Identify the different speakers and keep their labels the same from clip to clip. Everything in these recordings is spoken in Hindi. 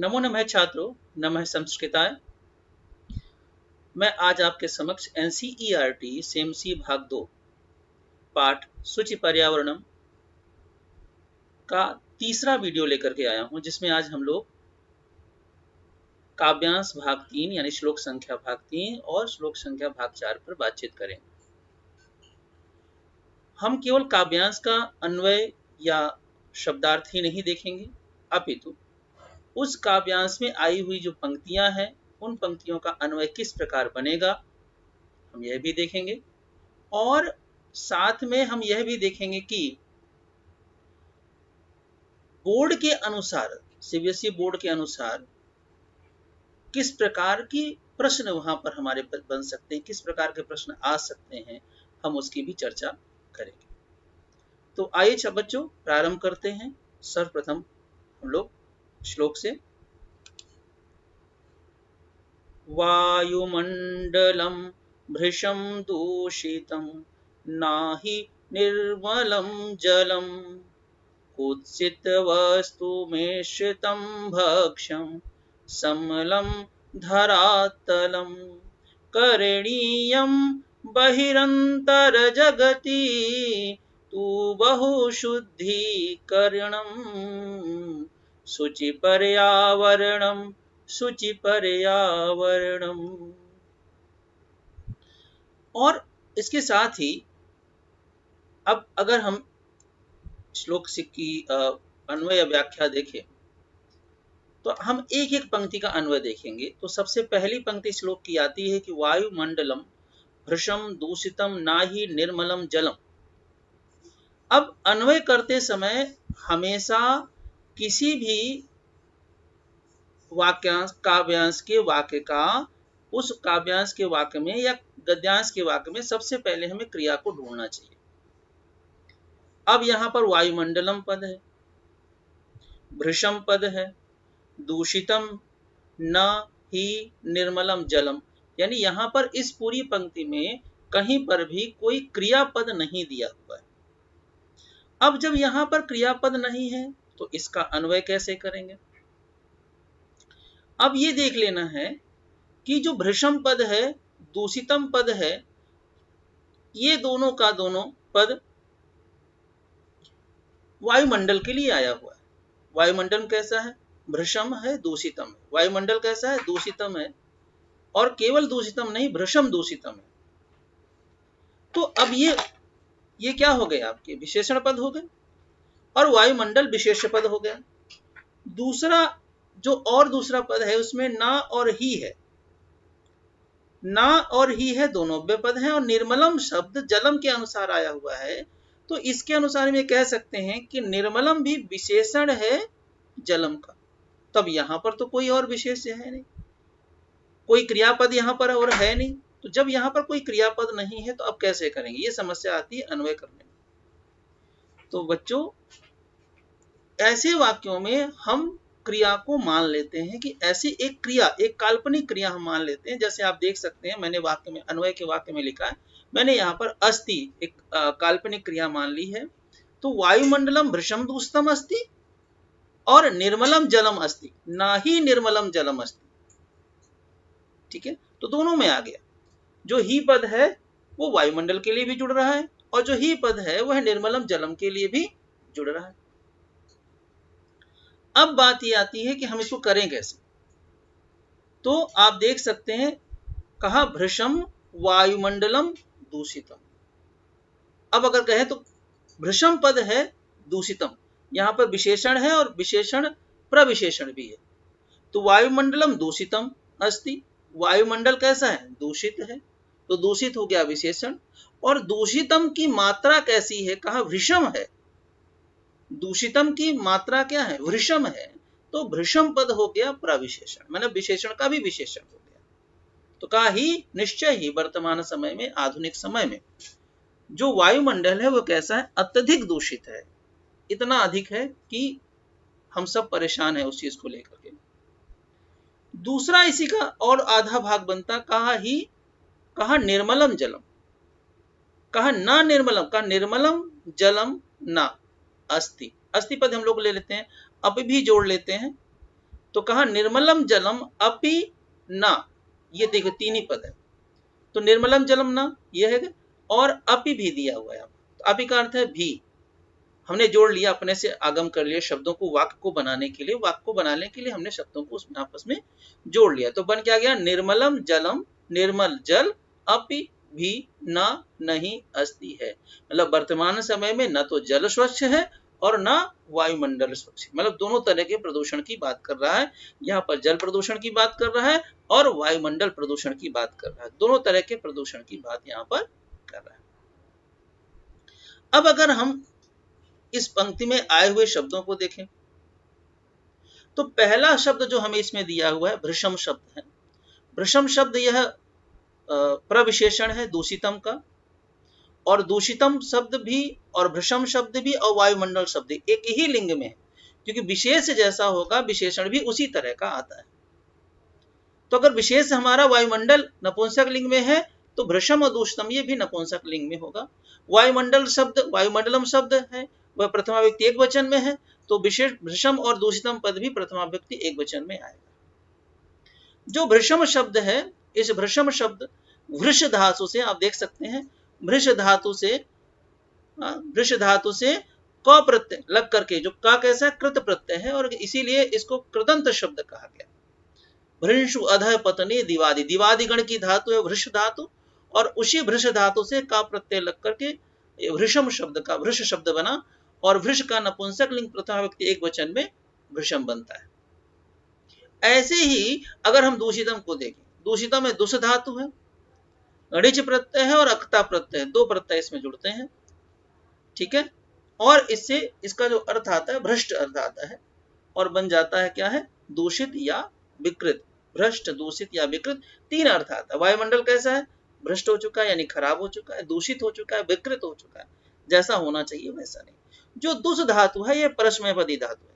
Speaker 1: नमो नमः छात्रों, नमः संस्कृताय। मैं आज आपके समक्ष एनसीईआरटी सेमसी भाग 2 पाठ सूचि पर्यावरणम का तीसरा वीडियो लेकर के आया हूं, जिसमें आज हम लोग काव्यांश भाग 3 यानी श्लोक संख्या भाग 3 और श्लोक संख्या भाग 4 पर बातचीत करेंगे। हम केवल काव्यांश का अन्वय या शब्दार्थ ही नहीं देखेंगे, अपितु उस काव्यांश में आई हुई जो पंक्तियां हैं, उन पंक्तियों का अन्वय किस प्रकार बनेगा, हम यह भी देखेंगे। और साथ में हम यह भी देखेंगे कि बोर्ड के अनुसार, सीबीएसई बोर्ड के अनुसार किस प्रकार की प्रश्न वहां पर हमारे बन सकते हैं, किस प्रकार के प्रश्न आ सकते हैं, हम उसकी भी चर्चा करेंगे। तो आइए बच्चों प्रारंभ करते हैं। सर्वप्रथम हम लोग श्लोक से। वायुमंडलम भृशं दूषितं नाहि निर्मलं जलम कुत्सित वस्तुमिश्रितं भक्ष्यं समलं धरातलं करणीयं बहिरन्तरजगति तु बहुशुद्धीकरणं शुचिपर्यावरणं शुचिपर्यावरणम। और इसके साथ ही अब अगर हम श्लोक की अन्वय व्याख्या देखें तो हम एक एक पंक्ति का अन्वय देखेंगे। तो सबसे पहली पंक्ति श्लोक की आती है कि वायुमंडलम भृशं दूषितम नाहि निर्मलम जलम। अब अन्वय करते समय हमेशा किसी भी वाक्यांश काव्यांश के वाक्य का उस काव्यांश के वाक्य में या गद्यांश के वाक्य में सबसे पहले हमें क्रिया को ढूंढना चाहिए। अब यहां पर वायुमंडलम पद है, भृशम पद है, दूषितम न ही निर्मलम जलम, यानी यहां पर इस पूरी पंक्ति में कहीं पर भी कोई क्रियापद नहीं दिया हुआ है। अब जब यहां पर क्रियापद नहीं है तो इसका अन्वय कैसे करेंगे। अब ये देख लेना है कि जो भृशम पद है, दूषितम पद है, ये दोनों का दोनों पद वायुमंडल के लिए आया हुआ है। वायुमंडल कैसा है? भृशम है, दूषितम है। वायुमंडल कैसा है? दूषितम है। और केवल दूषितम नहीं, भृशम दूषितम है। तो अब ये क्या हो गए? आपके विशेषण पद हो गए और वायुमंडल विशेष पद हो गया। दूसरा जो और दूसरा पद है उसमें ना और ही है, ना और ही है, दोनों अव्यय पद हैं। और निर्मलम शब्द जलम के अनुसार आया हुआ है, तो इसके अनुसार में कह सकते हैं कि निर्मलम भी विशेषण है जलम का। तब यहां पर तो कोई और विशेष्य है नहीं, कोई क्रियापद यहां पर और है नहीं। तो जब यहां पर कोई क्रियापद नहीं है तो अब कैसे करेंगे? ये समस्या आती है अन्वय करने में। तो बच्चों ऐसे वाक्यों में हम क्रिया को मान लेते हैं कि ऐसी एक क्रिया, एक काल्पनिक क्रिया हम मान लेते हैं। जैसे आप देख सकते हैं, मैंने वाक्य में, अन्वय के वाक्य में लिखा है, मैंने यहाँ पर अस्ति एक काल्पनिक क्रिया मान ली है। तो वायुमंडलम भृशम दूषितम अस्ति और निर्मलम जलम अस्ति, ना ही निर्मलम जलम अस्ति। ठीक है, तो दोनों में आ गया। जो ही पद है वो वायुमंडल के लिए भी जुड़ रहा है और जो ही पद है वह निर्मलम जलम के लिए भी जुड़ रहा है। अब बात ये आती है कि हम इसको करें कैसे। तो आप देख सकते हैं, कहा भृशम वायुमंडलम दूषितम। अब अगर कहें तो भृशम पद है, दूषितम, यहां पर विशेषण है और विशेषण प्रविशेषण भी है। तो वायुमंडलम दूषितम अस्ति, वायुमंडल कैसा है? दूषित है। तो दूषित हो गया विशेषण। और दूषितम की मात्रा कैसी है? कहा वृषम है। दूषितम की मात्रा क्या है? वृषम है। तो भृशम पद हो गया प्रविशेषण, मतलब विशेषण का भी विशेषण हो गया। तो कहा ही निश्चय ही वर्तमान समय में, आधुनिक समय में जो वायुमंडल है वो कैसा है? अत्यधिक दूषित है। इतना अधिक है कि हम सब परेशान है उस चीज को लेकर के। दूसरा इसी का और आधा भाग बनता, कहा निर्मलम जलम, कहा ना निर्मलम, कहा निर्मलम जलम ना अस्ति। अस्ति पद हम लोग ले लेते हैं, अप भी जोड़ लेते हैं। तो कहा निर्मलम जलम अपि न, ये देखो तीन ही पद है, तो निर्मलम जलम न ये है, और अपि भी दिया हुआ है। तो अपि का अर्थ है भी, हमने जोड़ लिया, अपने से आगम कर लिया शब्दों को, वाक्य को बनाने के लिए, वाक्य को बनाने के लिए हमने शब्दों को उसमें आपस में जोड़ लिया। तो बन क्या गया, निर्मलम जलम, निर्मल जल, अपि भी न नहीं अस्ति है। मतलब वर्तमान समय में न तो जल स्वच्छ है और न वायुमंडल स्वच्छ, मतलब दोनों तरह के प्रदूषण की बात कर रहा है। यहाँ पर जल प्रदूषण की बात कर रहा है और वायुमंडल प्रदूषण की बात कर रहा है, दोनों तरह के प्रदूषण की बात यहाँ पर कर रहा है। अब अगर हम इस पंक्ति में आए हुए शब्दों को देखें, तो पहला शब्द जो हमें इसमें दिया हुआ है भृशम शब्द है। भृशम शब्द यह प्रविशेषण है दूषितम का, और दूषितम शब्द भी और भृशम शब्द भी और वायुमंडल शब्द एक ही लिंग में है, क्योंकि विशेष जैसा होगा विशेषण भी उसी तरह का आता है। तो अगर विशेष हमारा वायुमंडल नपुंसक लिंग में है तो भृशम और दूषितम ये भी नपुंसक लिंग में होगा। वायुमंडल शब्द वायुमंडलम शब्द है वह प्रथमा व्यक्ति एक वचन में है, तो विशेष भृशम और दूषितम पद भी प्रथमा व्यक्ति एक वचन में आएगा। जो भृशम शब्द है, इस भृशम शब्द वृष धातु से आप देख सकते हैं, वृष धातु से क प्रत्यय लग करके, जो का कैसा है कृत प्रत्यय है, और इसीलिए इसको कृदंत शब्द कहा गया। भृंशु अधः पतने दिवादि, दिवादि गण की धातु है वृष धातु, और उसी वृष धातु से का प्रत्यय लग करके वृषम शब्द का वृष शब्द बना, और वृष का नपुंसक लिंग प्रथमा व्यक्ति एक वचन में वृषम बनता है। ऐसे ही अगर हम दूषितम को देखें, दूषितम में दुष धातु है, ऋच प्रत्यय है और अक्ता प्रत्यय है, दो प्रत्यय इसमें जुड़ते हैं, ठीक है, और इससे इसका जो अर्थ आता है भ्रष्ट अर्थ आता है, और बन जाता है क्या है, दूषित या विकृत। भ्रष्ट, दूषित या विकृत तीन अर्थ आता है। वायुमंडल कैसा है, भ्रष्ट हो चुका है यानी खराब हो चुका है, दूषित हो चुका है, विकृत हो चुका है, जैसा होना चाहिए वैसा नहीं। जो दुष धातु है यह परस्मैपदी धातु है,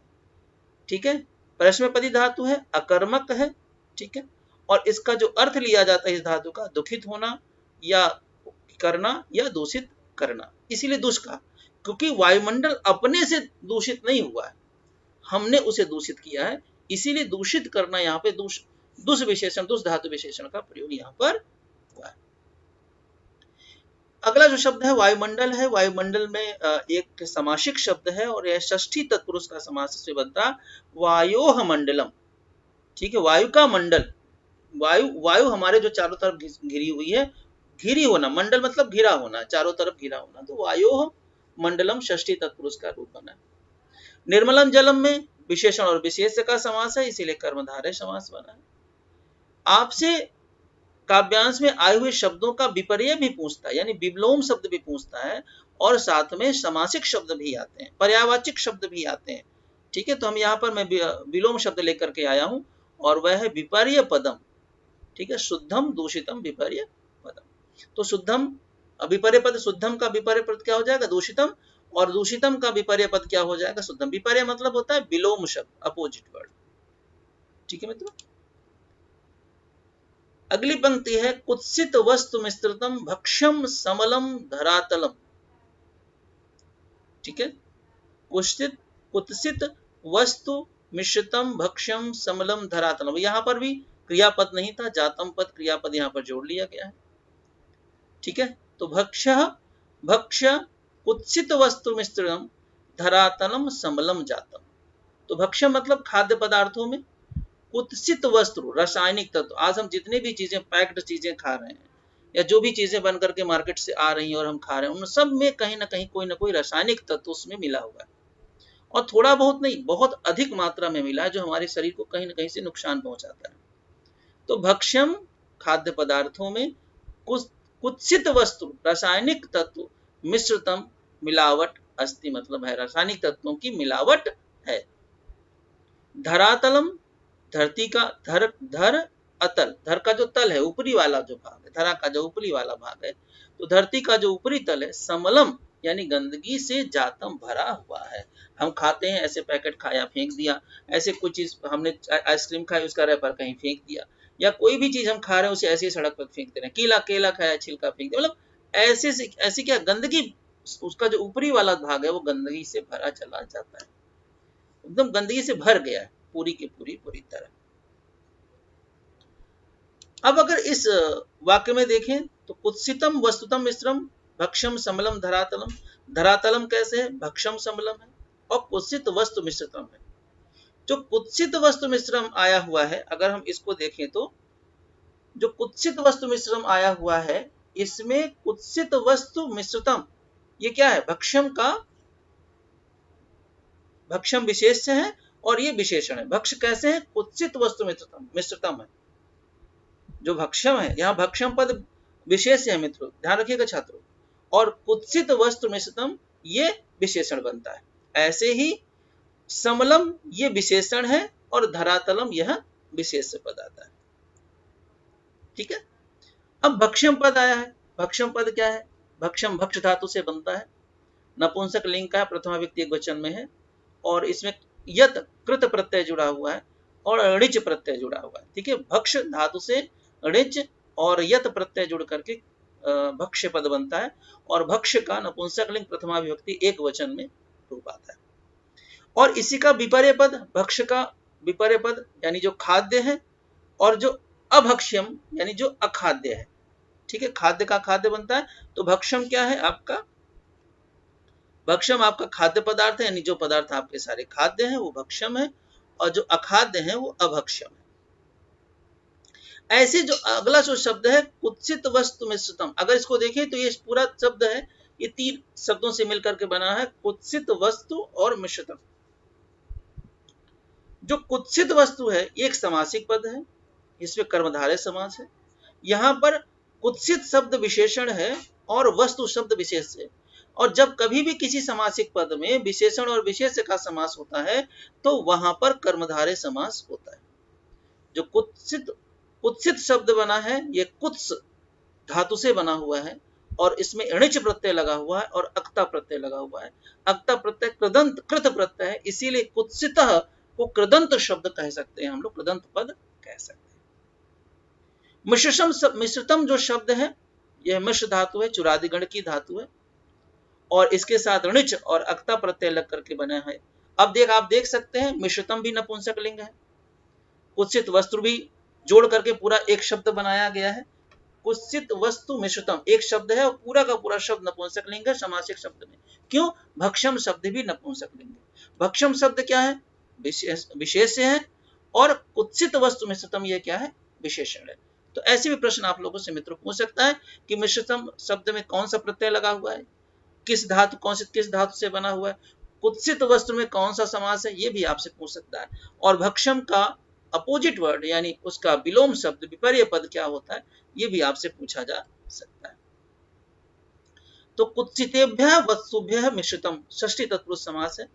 Speaker 1: ठीक है, परस्मैपदी धातु है, अकर्मक है, ठीक है, और इसका जो अर्थ लिया जाता है इस धातु का दुखित होना या करना या दूषित करना, इसीलिए दुष का, क्योंकि वायुमंडल अपने से दूषित नहीं हुआ है, हमने उसे दूषित किया है, इसीलिए दूषित करना यहाँ पे दुष विशेषण, दुष धातु विशेषण का प्रयोग यहाँ पर हुआ है। अगला जो शब्द है वायुमंडल है। वायुमंडल में एक समासिक शब्द है और यह षष्ठी तत्पुरुष का समास से बनता वायोह मंडलम, ठीक है, वायु का मंडल, वायु हमारे जो चारों तरफ घिरी हुई है, घिरी होना, मंडल मतलब घिरा होना, चारों तरफ घिरा होना, तो वायोह मंडलम षष्ठी तत्पुरुष का रूप बना। निर्मलम जलम में विशेषण और विशेष का समास है, इसीलिए कर्मधारय समास बना है। आपसे काव्यांश में आए हुए शब्दों का विपर्य भी पूछता है, यानी विलोम शब्द भी पूछता है, और साथ में समासिक शब्द भी आते हैं, पर्यावाचिक शब्द भी आते हैं, ठीक है। तो हम यहाँ पर मैं विलोम शब्द लेकर के आया हूं, और वह है विपर्य पदम, ठीक है, शुद्धम दूषितम विपर्य पदम। तो शुद्धम विपर्य पद, शुद्धम का विपर्य पद क्या हो जाएगा, दूषितम, और दूषितम का विपर्य पद क्या हो जाएगा, शुद्धम। विपर्य मतलब होता है विलोम शब्द, अपोजिट वर्ड, ठीक है मित्रों। अगली पंक्ति है कुत्सित वस्तु मिश्रितम भक्ष्यम समलम धरातलम, ठीक है, कुत्सित वस्तु मिश्रितम भक्ष्यम समलम धरातलम, यहां पर भी क्रियापद नहीं था, जातम पद क्रियापद यहां पर जोड़ लिया गया है, ठीक है। तो भक्ष्य कुत्सित वस्तु मिश्रितम धरातलम समलम जातम, तो भक्ष्य मतलब खाद्य पदार्थों में, कुत्सित वस्तु रासायनिक तत्व, आज हम जितने भी चीजें पैक्ड चीजें खा रहे हैं या जो भी चीजें बन करके मार्केट से आ रही हैं और हम खा रहे हैं, उन सब में कहीं ना कहीं कोई ना कोई रासायनिक तत्व उसमें मिला हुआ है, और थोड़ा बहुत नहीं बहुत अधिक मात्रा में मिला है, जो हमारे शरीर को कहीं ना कहीं से नुकसान पहुंचाता है। तो भक्ष्यम खाद्य पदार्थों में, कुत्सित वस्तु रासायनिक तत्व, मिश्रितम मिलावट अस्ति मतलब है रासायनिक तत्वों की मिलावट है। धरातलम धरती का, धर अतल, धर का जो तल है ऊपरी वाला जो भाग है, धरा का जो ऊपरी वाला भाग है, तो धरती का जो ऊपरी तल है, समलम यानी गंदगी से जातम भरा हुआ है। हम खाते हैं ऐसे पैकेट खाया फेंक दिया, ऐसे कुछ चीज हमने आइसक्रीम खाई उसका रैपर कहीं फेंक दिया, या कोई भी चीज हम खा रहे हैं उसे ऐसी सड़क पर फेंक दे रहे हैं, केला खाया छिलका फेंक दिया, मतलब ऐसी क्या गंदगी, उसका जो ऊपरी वाला भाग है वो गंदगी से भरा चला जाता है, एकदम गंदगी से भर गया है। पूरी की पूरी तरह। अब अगर इस वाक्य में देखें तो कुत्सितम वस्तुतम मिश्रम भक्षम समलम धरातलम। धरातलम कैसे है? भक्षम समलम है, और कुत्सित वस्तु मिश्रतम है। जो कुत्सित वस्तु मिश्रम आया हुआ है, अगर हम इसको देखें तो जो कुत्सित वस्तु मिश्रम आया हुआ है, इसमें कुत्सित वस्तु मिश्रतम ये क्या है? भक्षम का भक्षम विशेष्य है और ये विशेषण है। भक्ष कैसे है? कुत्सित वस्तु मिश्रतम है। जो भक्षम है, यहाँ भक्षम पद विशेष है मित्रों, ध्यान रखिएगा छात्रों, और कुत्सित वस्तु मिश्रतम ये विशेषण बनता है। ऐसे ही समलम ये विशेषण है और धरातलम यह विशेष पद आता है। ठीक है। अब भक्षम पद आया है। भक्षम पद क्या है? भक्षम भक्ष धातु से बनता है, नपुंसक लिंग का प्रथमा व्यक्ति एकवचन में है, और इसमें यत कृत प्रत्यय जुड़ा हुआ है और ऋच प्रत्यय जुड़ा हुआ है। ठीक है। भक्ष धातु से ऋच और यत प्रत्यय जुड़ करके भक्ष्य पद बनता है, और भक्ष का नपुंसक लिंग प्रथमा विभक्ति एक वचन में रूप आता है। और इसी का विपर्य पद, भक्ष का विपर्य पद यानी जो खाद्य है, और जो अभक्ष्यम यानी जो अखाद्य है। ठीक है। खाद्य का खाद्य बनता है, तो भक्षम क्या है आपका? भक्षम आपका खाद्य पदार्थ है, यानी जो पदार्थ आपके सारे खाद्य हैं वो भक्षम है, और जो अखाद्य है वो अभक्षम है। ऐसे जो अगला जो शब्द है कुत्सित वस्तु मिश्रतम, अगर इसको देखें तो ये पूरा शब्द है, ये 3 शब्दों से मिलकर के बना है, कुत्सित वस्तु और मिश्रतम। जो कुत्सित वस्तु है ये एक समासिक पद है, इसमें कर्मधारय समास है। यहां पर कुत्सित शब्द विशेषण है और वस्तु शब्द विशेष है, और जब कभी भी किसी समासिक पद में विशेषण और विशेष का समास होता है तो वहां पर कर्मधारय समास होता है। जो कुत्सित शब्द बना है ये कुत्स धातु से बना हुआ है, और इसमें णिच प्रत्यय लगा हुआ है और अक्ता प्रत्यय लगा हुआ है। अक्ता प्रत्यय कृदंत कृत प्रत्यय है, इसीलिए कुत्सितः को कृदंत शब्द कह सकते हैं हम लोग, कृदंत पद कह सकते हैं। मिश्रतम जो शब्द है यह मिश्र धातु है, चुरादिगण की धातु है, और इसके साथ णिच और अक्ता प्रत्यय लग करके बना है। अब आप देख सकते हैं मिश्रतम भी नपुंसक लिंग है, कुत्सित वस्तु भी जोड़ करके पूरा एक शब्द बनाया गया है। कुत्सित वस्तु मिश्रतम एक शब्द है और पूरा का पूरा शब्द नपुंसक लिंग है समासिक शब्द में। क्यों? भक्षम शब्द भी नपुंसक लिंग है। भक्षम शब्द क्या है? विशेष्य है, और कुत्सित वस्तु मिश्रतम ये क्या है? विशेषण है। तो ऐसे भी प्रश्न आप लोगों से मित्रों पूछ सकता है कि मिश्रतम शब्द में कौन सा प्रत्यय लगा हुआ है, किस धातु से बना हुआ है, कुत्सित वस्तु में कौन सा समास है, ये भी आपसे पूछ सकता है। और भक्षम का अपोजिट वर्ड यानी उसका विलोम शब्द विपर्य पद क्या होता है, ये भी आपसे पूछा जा सकता है। तो कुत्सितेभ्यः वस्तुभ्यः मिश्रितम षष्ठी तत्पुरुष समास है,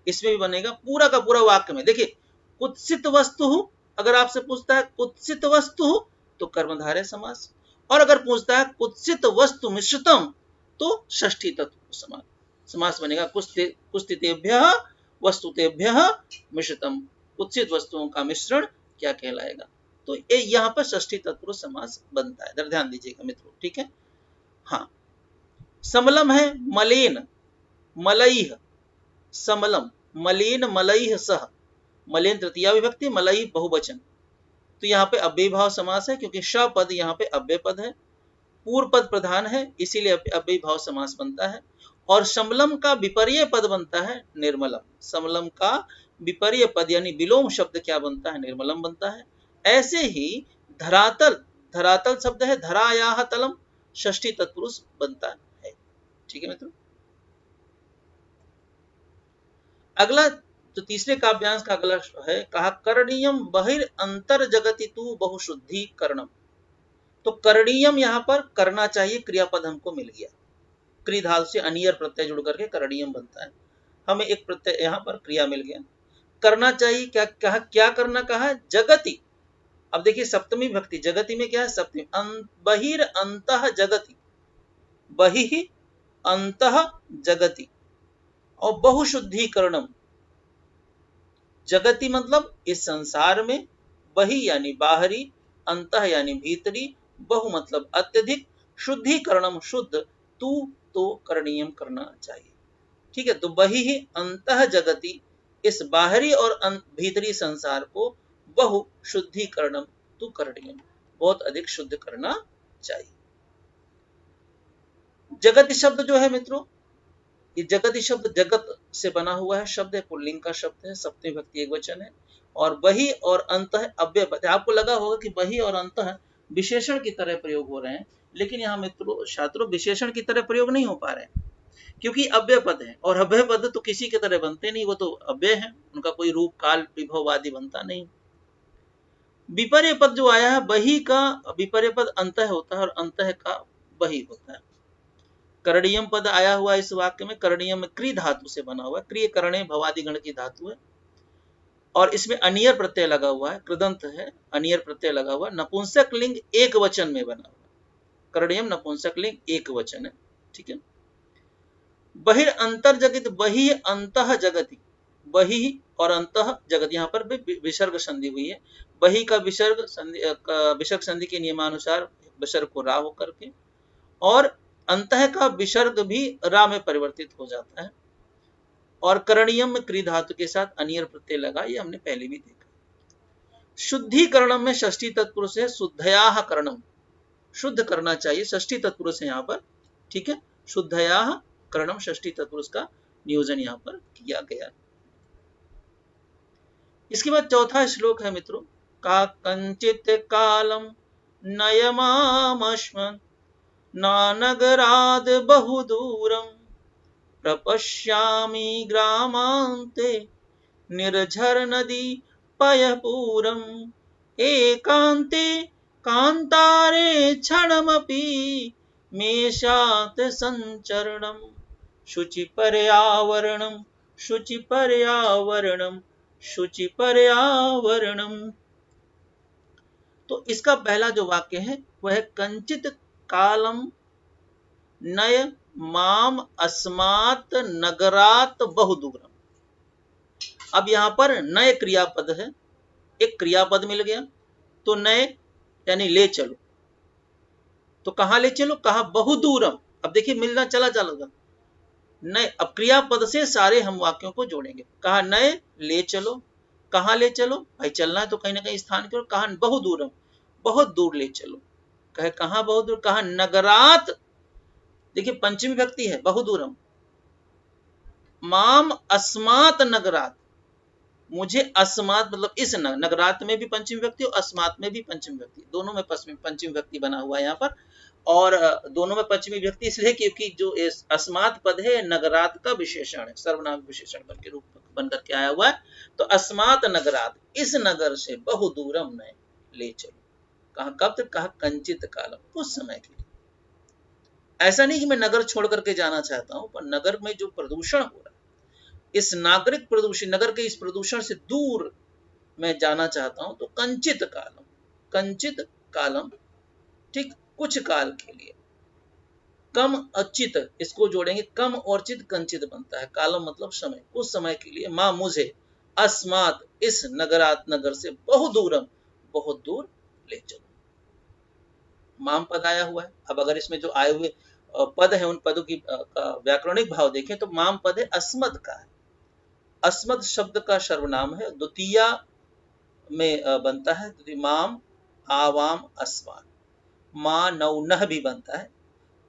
Speaker 1: इसमें भी बनेगा पूरा का पूरा वाक्य में। देखिए कुत्सित वस्तु अगर आपसे पूछता है कुत्सित वस्तु तो कर्मधारय समास, और अगर पूछता है कुत्सित वस्तु मिश्रितम तो षष्ठी तत्पुरुष समास बनेगा। कुत्सितेभ्यः वस्तुतेभ्यः मिश्रितम, कुत्सित वस्तुओं का मिश्रण क्या कहलाएगा? तो ये यहाँ पर षष्ठी तत्पुरुष समास बनता है, इधर ध्यान दीजिएगा मित्रों। ठीक है। हाँ, समलम है मलेन मलैः, समलम मलेन मलैः सह, मलेन तृतीया विभक्ति मलैः बहुवचन, तो यहाँ पे अव्यय भाव समास है, क्योंकि श पद यहाँ पे अव्यय पद है, पूर्व पद प्रधान है, इसीलिए अव्यय भाव समास बनता है। और समलम का विपर्य पद बनता है निर्मलम, समलम का विपर्य पद यानी विलोम शब्द क्या बनता है? निर्मलम बनता है। ऐसे ही धरातल, धरातल शब्द है धरायाः तलम, षष्ठी तत्पुरुष बनता है। ठीक है मित्रों। अगला तो तीसरे काव्यांश का अगला है, कहा करणीयम बहिर्अंतर जगति तु बहुशुद्धि करणम। तो करणीयम यहाँ पर करना चाहिए क्रियापद हमको मिल गया, क्रिधातु से अनियर प्रत्यय जुड़ करके करणीयम बनता है, हमें एक प्रत्यय यहाँ पर क्रिया मिल गया। करना चाहिए क्या कहा? क्या करना कहा? जगति। अब देखिए सप्तमी विभक्ति, जगति में क्या है? सप्तमी। बहिर्अन्तः जगति, बहिः अन्तः जगति, और बहुशुद्धिकरणम। जगति मतलब इस संसार में, बहि यानी बाहरी, अंतः यानी भीतरी, बहु मतलब अत्यधिक, शुद्धिकरणम शुद्ध, तू तो करणीयम करना चाहिए। ठीक है। तो बहि अंतः जगति इस बाहरी और भीतरी संसार को बहु शुद्धिकरणम तु करणीयम, बहुत अधिक शुद्ध करना चाहिए। जगत शब्द जो है मित्रों, ये जगत शब्द जगत से बना हुआ है शब्द है, पुल्लिंग का शब्द है, सप्तमी विभक्ति एक वचन है, और बही और अंत है अव्यय पद। आपको लगा होगा कि बही और अंत विशेषण की तरह प्रयोग हो रहे हैं, लेकिन यहाँ मित्रों छात्रों विशेषण की तरह प्रयोग नहीं हो पा रहे हैं, क्योंकि अव्यय पद है, और अव्यय पद तो किसी की तरह बनते नहीं, वो तो अव्यय है, उनका कोई रूप काल विभव आदि बनता नहीं। विपर्य पद जो आया है, बही का विपर्य पद अंत होता है और अंत का बही होता है। करणीयम पद आया हुआ इस वाक्य में, करणीयम में क्री धातु से बना हुआ है, क्रिय करणे भवादि गण की धातु है, और इसमें अनियर प्रत्यय लगा हुआ है, कृदंत है, अनियर प्रत्यय लगा हुआ, नपुंसक लिंग एक वचन में बना हुआ, करणीयम नपुंसक लिंग एक वचन है, ठीक है। बहिर अंतर जगत, बही अंतः जगति, बही और अंतः जगत, यहाँ पर भी विसर्ग संधि हुई है, बही का विसर्ग संधि के नियमानुसार विसर्ग को रा होकर के, और अंतः का विसर्ग भी रा में परिवर्तित हो जाता है, और करणीयम में क्री धातु के साथ अनियर प्रत्यय लगा, ये हमने पहले भी देखा। शुद्धिकरणम में षष्ठी तत्पुरुष है, शुद्धयाह करणम, शुद्ध करना चाहिए, षष्ठी तत्पुरुष है यहाँ पर, ठीक है, शुद्धयाह करणम षष्ठी तत्पुरुष का नियोजन यहाँ पर किया गया। इसके बाद चौथा श्लोक है मित्रों, का कंचित कालम नयमामश्मन् नानगराद बहुदूरम प्रपश्यामि ग्रामान्ते निर्झर नदी पयपूरम एकान्ते कान्तारे क्षणमपि मेषात् संचरणम शुचि पर्यावरणम शुचि पर्यावरणम शुचि पर्यावरणम। तो इसका पहला जो वाक्य है वह है कंचित कालम नय माम अस्मात् नगरात बहुदूरम। अब यहां पर नए क्रियापद है, एक क्रियापद मिल गया, तो नए यानी ले चलो, तो कहां ले चलो, कहा बहुदूरम। अब देखिए मिलना चला चलेगा, नए, अब क्रियापद से सारे हम वाक्यों को जोड़ेंगे, कहा नए ले चलो, कहां ले चलो, भाई चलना है तो कहीं ना कहीं स्थान की ओर, कहा बहुदूरम, बहुत दूर ले चलो, कहे कहां बहुत दूर, कहा नगरात, देखिए पंचमी विभक्ति है बहुदूरम, माम अस्मात नगरात, मुझे अस्मात मतलब इस नगरात में भी पंचमी विभक्ति और अस्मात में भी पंचमी विभक्ति, दोनों में पंचमी विभक्ति बना हुआ है यहाँ पर, और दोनों में पंचमी विभक्ति इसलिए क्योंकि जो अस्मात पद है नगरात का विशेषण है, सर्वनाम विशेषण पद के रूप बन करके आया हुआ है। तो अस्मात नगरात, इस नगर से बहुदूरम में ले चलो, कहा कब तक, कहा कंचित कालम, कुछ समय के लिए। ऐसा नहीं कि मैं नगर छोड़ करके जाना चाहता हूं, पर नगर में जो प्रदूषण हो रहा है, इस नागरिक प्रदूषण, नगर के इस प्रदूषण से दूर मैं जाना चाहता हूं, तो कंचित कालम, कंचित कालम, ठीक, कुछ काल के लिए, कम अचित, इसको जोड़ेंगे, कम और चित कंचित बनता है, कालम मतलब समय, कुछ समय के लिए, मां मुझे, अस्मात इस नगरात नगर से, बहुदूरम बहुत दूर ले चलो। माम पद आया हुआ है, अब अगर इसमें जो आए हुए पद है उन पदों की व्याकरणिक भाव देखें तो माम पद है अस्मद का है, अस्मद शब्द का सर्वनाम है, द्वितीया में बनता है, माम आवाम अस्मान, मां नौ नह भी बनता है,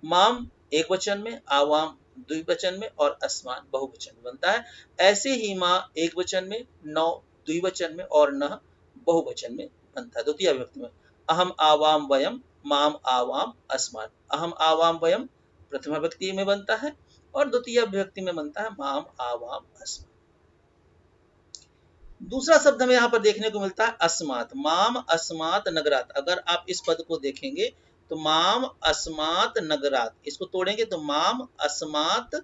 Speaker 1: माम एक वचन में, आवाम द्विवचन में और अस्मान बहुवचन में बनता है। ऐसे ही मां एक वचन में, नौ द्विवचन में और नह बहुवचन में बनता है द्वितीय विभक्ति में। अहम आवाम वयम, माम आवाम अस्मान, अहम आवाम वयम प्रथमा विभक्ति में बनता है और द्वितीय विभक्ति में बनता है माम आवाम अस्मान। दूसरा शब्द हमें यहाँ पर देखने को मिलता है अस्मात, माम अस्मात नगरात। अगर आप इस पद को देखेंगे तो माम अस्मात नगरात, इसको तोड़ेंगे तो माम अस्मात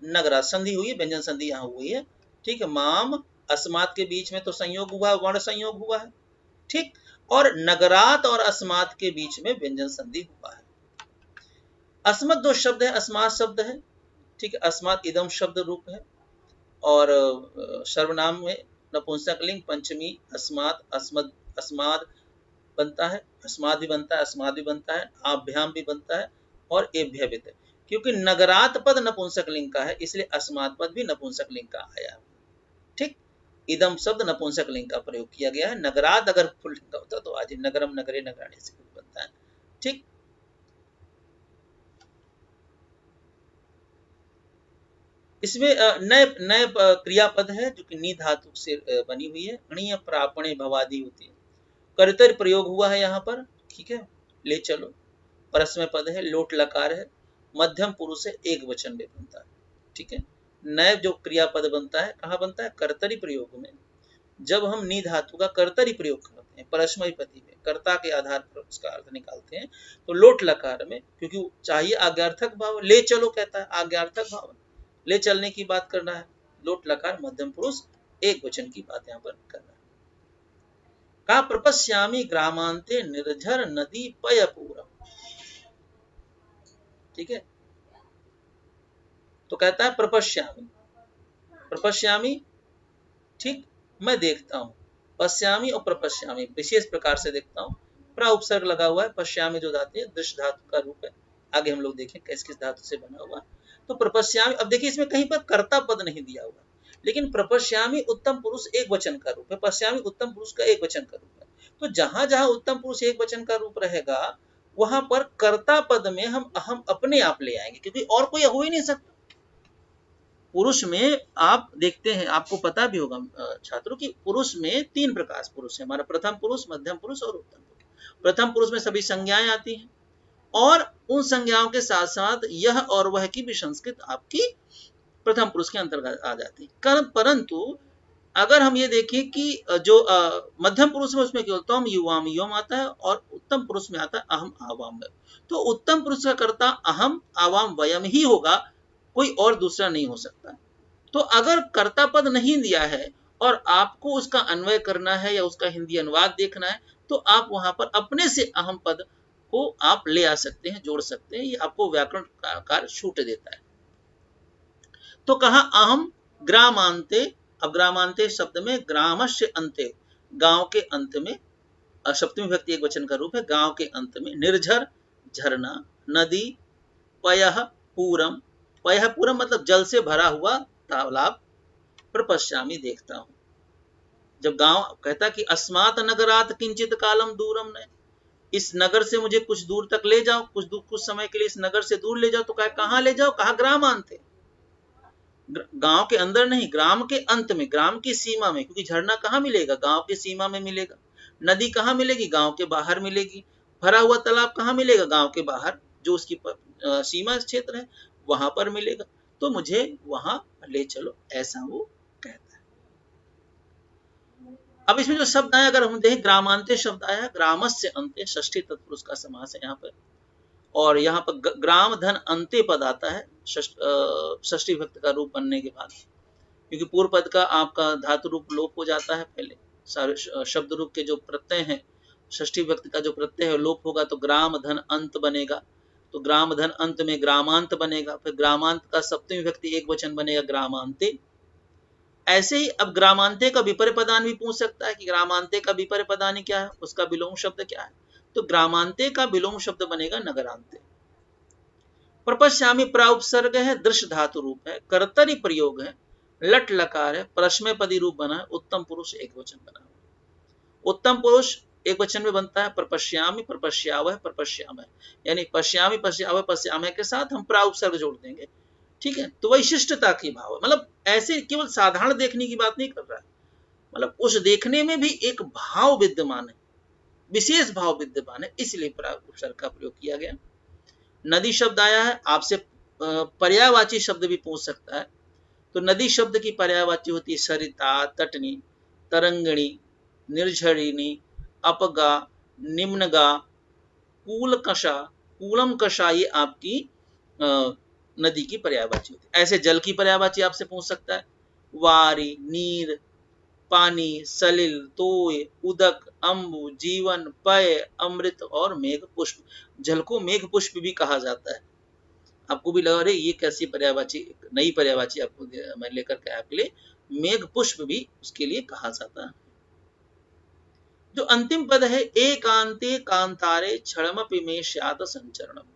Speaker 1: नगरात, संधि हुई है, व्यंजन संधि यहाँ हुई है, ठीक है। माम अस्मात के बीच में तो संयोग हुआ है, वर्ण संयोग हुआ है, ठीक, और नगरात और अस्मात के बीच में व्यंजन संधि हुआ है। अस्मत जो शब्द है अस्मात शब्द है, ठीक है, अस्मात इदम शब्द रूप है, और सर्वनाम में नपुंसक लिंग पंचमी अस्मात, अस्मद, अस्माद बनता है, अस्माद भी बनता है, अस्माद भी बनता है, आभ्याम भी बनता है और एभ्य भी, क्योंकि नगरात पद नपुंसक लिंग का है इसलिए अस्मात पद भी नपुंसक लिंग का आया, ठीक। इदम शब्द नपुंसक लिंग का प्रयोग किया गया है। नगराद अगर पुल्लिंग का होता तो आज नगरम नगरे नगराणी से बनता है। ठीक, इसमें नए नए क्रियापद है जो कि नी धातु से बनी हुई है। अणीय प्रापणे भवादि होती है। कर्तरी प्रयोग हुआ है यहाँ पर। ठीक है, ले चलो परस्मय पद है, लोट लकार है, मध्यम पुरुष है, एक वचन में बनता है। ठीक है, नए जो क्रियापद बनता है कहाँ बनता है? कर्तरी प्रयोग में। जब हम नी धातु का कर्तरी प्रयोग करते हैं परस्मय पदी में, कर्ता के आधार पर उसका अर्थ निकालते हैं, तो लोट लकार में, क्योंकि चाहिए आज्ञार्थक भाव, ले चलो कहता है आज्ञार्थक भाव, ले चलने की बात करना है, लोट लकार मध्यम पुरुष एक वचन की बात यहाँ पर करना है। का प्रपश्यामी ग्रामांते निर्झर नदी पयपूरम। ठीक है, तो कहता है प्रपश्यामी, प्रपश्यामी, ठीक, मैं देखता हूं। पश्यामी और प्रपश्यामी विशेष प्रकार से देखता हूं। प्रा उपसर्ग लगा हुआ है, पश्यामी जो धातु है दृश्य धातु का रूप है। आगे हम लोग देखें किस किस धातु से बना हुआ। तो प्रपश्यामी, अब देखिए इसमें कहीं पर कर्ता पद नहीं दिया हुआ, लेकिन प्रपश्यामी उत्तम पुरुष एक वचन का रूप है, पश्यामी उत्तम पुरुष का एक वचन का रूप है। तो जहां जहां उत्तम पुरुष एक वचन का रूप रहेगा वहां पर कर्ता पद में हम अपने आप ले आएंगे, क्योंकि और कोई हो ही नहीं सकता। पुरुष में आप देखते हैं, आपको पता भी होगा छात्रों की, पुरुष में तीन प्रकार पुरुष है हमारा, प्रथम पुरुष, मध्यम पुरुष और उत्तम पुरुष। प्रथम पुरुष में सभी संज्ञाएं आती हैं और उन संज्ञाओं के साथ साथ यह और वह की भी संस्कृत आपकी प्रथम पुरुष के अंतर्गत आ जाती है। परंतु अगर हम ये देखें कि जो मध्यम पुरुष में उसमें क्या होता है, युवाम युवम आता है और उत्तम पुरुष में आता है अहम आवाम। तो उत्तम पुरुष का कर्ता अहम आवाम वयम ही होगा, कोई और दूसरा नहीं हो सकता। तो अगर कर्ता पद नहीं दिया है और आपको उसका अन्वय करना है या उसका हिंदी अनुवाद देखना है, तो आप वहां पर अपने से अहम पद को आप ले आ सकते हैं, जोड़ सकते हैं। ये आपको व्याकरण कार्य छूट देता है। तो कहा अहम ग्रामांते। अब ग्रामांते शब्द में ग्रामस्य अंते, गांव के अंत में, सप्तमी विभक्ति एक वचन का रूप है, गांव के अंत में, निर्झर झरना, नदी, पयः पूरम, पयः पूरम मतलब जल से भरा हुआ तालाब, प्रपश्यामी देखता हूं। जब गांव कहता कि अस्मात् नगरात किंचित कालम दूरम ने, इस नगर से मुझे कुछ दूर तक ले जाओ, कुछ समय के लिए इस नगर से दूर ले जाओ। तो कहां ले जाओ? कहा ग्रामांते, गांव के अंदर नहीं, ग्राम के अंत में, ग्राम की सीमा में, क्योंकि झरना कहाँ मिलेगा? गांव की सीमा में मिलेगा। नदी कहाँ मिलेगी? गांव के बाहर मिलेगी। भरा हुआ तालाब कहाँ मिलेगा? गांव के बाहर, जो उसकी सीमा क्षेत्र है वहां पर मिलेगा। तो मुझे वहां ले चलो, ऐसा वो कहता है। अब इसमें जो शब्द आया, अगर हम देखें, ग्रामांते शब्द आया, ग्रामस्य अंते षष्ठी तत्पुरुष का समास है यहाँ पर। और यहाँ पर ग्राम धन अंत्य पद आता है षष्ठी विभक्ति का रूप बनने के बाद, क्योंकि पूर्व पद का आपका धातु रूप लोप हो जाता है। पहले सारे शब्द रूप के जो प्रत्यय हैं, षष्ठी विभक्ति का जो प्रत्यय है लोप होगा, तो ग्राम धन अंत बनेगा। तो ग्राम धन अंत में ग्रामांत बनेगा, फिर ग्रामांत का सप्तमी विभक्ति एक वचन बनेगा ग्रामांते। ऐसे ही अब ग्रामांते का विपर्य पदानी भी पूछ सकता है कि ग्रामांते का विपर्य पदानी क्या है, उसका विलोम शब्द क्या है। तो ग्रामांते का विलोम शब्द बनेगा नगरांते। प्रपश्यामी प्राउपसर्ग है, दृश्य धातु रूप है, कर्तरी प्रयोग है, लट लकार है, परस्मय पदी रूप बना है, उत्तम पुरुष एक वचन बना हुआ। उत्तम पुरुष एक वचन में बनता है प्रपश्यामी, प्रपश्यावह, प्रपश्यामः, यानी पश्यामी पश्यावह पश्यामः के साथ हम प्राउपसर्ग जोड़ देंगे। ठीक है, तो वैशिष्टता की भाव, मतलब ऐसे केवल साधारण देखने की बात नहीं कर रहा है, मतलब उस देखने में भी एक भाव विद्यमान है, विशेष भाव विद्यमान है, इसलिए प्राउपसर्ग का प्रयोग किया गया। नदी शब्द आया है, आपसे पर्यायवाची शब्द भी पूछ सकता है। तो नदी शब्द की पर्यायवाची होती है सरिता, तटनी, तरंगणी, निर्झरिणी, अपगा, निम्नगा, कूलकषा, कूलम कषा, ये आपकी नदी की पर्यायवाची होती है। ऐसे जल की पर्यायवाची आपसे पूछ सकता है, वारी, नीर, पानी, सलिल, तोय, उदक, अम्बु, जीवन, पय, अमृत और मेघ पुष्प। जल को मेघ पुष्प भी कहा जाता है। आपको भी लगा रहे ये कैसी पर्यायवाची, नई पर्यायवाची आपको मैं लेकर के आपके लिए, मेघ पुष्प भी उसके लिए कहा जाता है। जो अंतिम पद है, एकांते कांतारे क्षणमपि मे स्यात् संचरणम,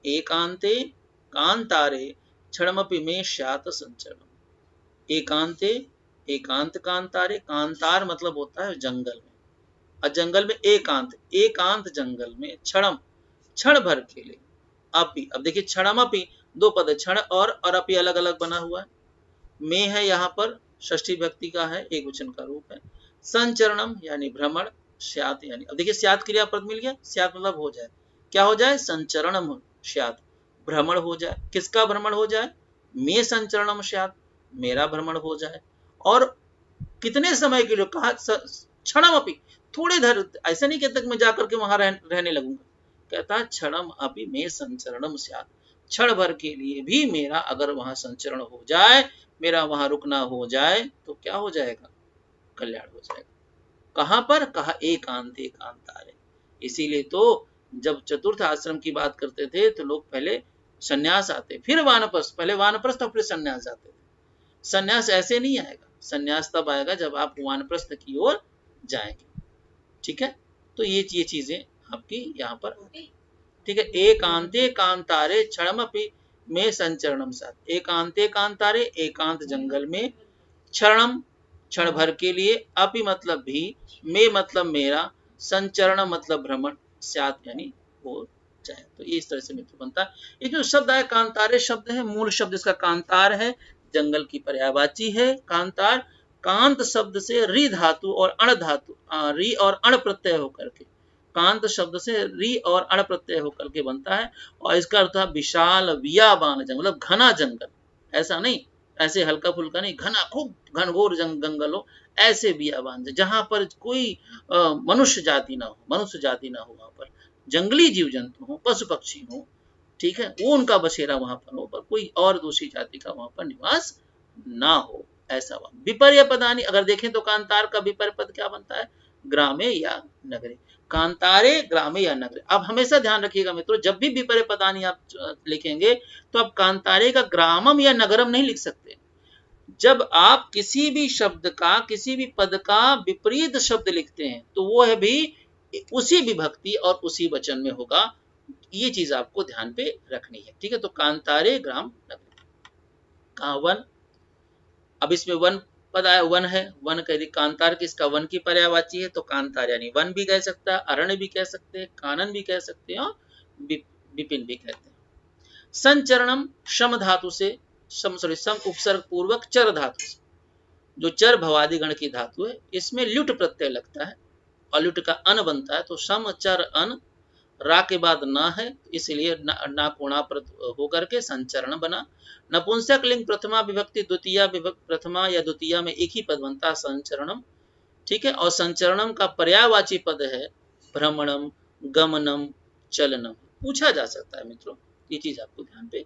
Speaker 1: एकांते कांतारे क्षणमपि मे स्यात् संचरणम। एकांते एकांत कांतारे, कांतार मतलब होता है जंगल में, और जंगल में एकांत, एकांत जंगल में क्षणम, क्षण भर के लिए, अपि, अब देखिए क्षणम अपि, दो पद है, क्षण और अपि अलग अलग बना हुआ है, में है यहाँ पर षष्ठी व्यक्ति का है, एक वचन का रूप है, संचरणम यानी भ्रमण, स्यात यानी, अब देखिए स्यात क्रियापद मिल गया, स्यात मतलब हो जाए, क्या हो जाए, संचरणम स्यात, भ्रमण हो जाए, किसका भ्रमण हो जाए, में संचरणम स्यात, मेरा भ्रमण हो जाए, और कितने समय के लिए कहा, क्षणम अपि, थोड़े देर, ऐसा नहीं कहता कि मैं जाकर के वहां रहने लगूंगा, कहता है क्षणम अपि में संचरणम स्यात्, क्षण भर के लिए भी मेरा अगर वहां संचरण हो जाए, मेरा वहां रुकना हो जाए, तो क्या हो जाएगा, कल्याण हो जाएगा। कहां पर, कहा एकांत एकांतारे, इसीलिए तो जब चतुर्थ आश्रम की बात करते थे तो लोग पहले संन्यास आते, फिर वानप्रस्थ, पहले वानप्रस्थ और फिर संन्यास आते थे। संन्यास ऐसे नहीं आएगा, संन्यास तब आएगा जब आप वानप्रस्थ की ओर जाएंगे, ठीक है। तो ये चीजें आपकी यहाँ पर, ठीक है, एकांते कांतारे क्षणमपि में संचरणम साथ, एकांते कांतारे एकांत जंगल में, क्षणम क्षण भर के लिए, अपि मतलब भी, में मतलब मेरा, संचरण मतलब भ्रमण, साथ यानी हो जाए, तो इस तरह से मित्र बनता है। ये जो शब्द है कांतारे शब्द है, मूल शब्द इसका कांतार है, जंगल की पर्यायवाची है कांतार, कांत शब्द से री धातु और अण धातु, री और अण प्रत्यय होकर के, कांत शब्द से री और अण प्रत्यय होकर के बनता है, और इसका अर्थ है विशाल वियाबान जंगल, मतलब घना जंगल, ऐसा नहीं ऐसे हल्का फुल्का नहीं, घना खूब घनघोर जंगल हो, ऐसे बियाबान जहां पर कोई मनुष्य जाति ना हो, मनुष्य जाति ना हो, वहां पर जंगली जीव जंतु हो, पशु पक्षी हो, ठीक है, वो उनका बसेरा वहां पर हो, पर कोई और दूसरी जाति का वहां पर निवास ना हो, ऐसा वहां। विपर्य पदानी अगर देखें तो कांतार का विपर्य पद क्या बनता है, ग्रामे या नगरे, कांतारे ग्रामे या नगरे। अब हमेशा ध्यान रखिएगा मित्रों, जब भी विपर्य पदानी आप लिखेंगे तो आप कांतारे का ग्रामम या नगरम नहीं लिख सकते। जब आप किसी भी शब्द का, किसी भी पद का विपरीत शब्द लिखते हैं तो वो है भी उसी विभक्ति और उसी वचन में होगा, ये चीज आपको ध्यान पे रखनी है, ठीक है। तो कांतारे ग्राम नगरे, कहा वन, अब इसमें वन पद आया, वन है, वन कह कांतार किसका, वन की पर्यायवाची है, तो कांतार यानी वन भी कह सकता है, अरण्य भी कह सकते हैं, कानन भी कह सकते हैं, और विपिन भी कहते हैं। संचरणम शम धातु से, सम उपसर्ग पूर्वक चर धातु से, जो चर भवादि गण की धातु है, इसमें ल्युट प्रत्यय लगता है और ल्युट का अन बनता है, तो सम चर अन, रा के बाद ना है, इसलिए ना कोणाप्रत होकर के संचरण बना। नपुंसक लिंग प्रथमा विभक्ति द्वितीय विभक्ति, प्रथमा या द्वितीय में एक ही पद बनता है संचरणम, ठीक है। और संचरणम का पर्यायवाची पद है भ्रमणम, गमनम, चलनम, पूछा जा सकता है मित्रों, ये चीज आपको ध्यान पे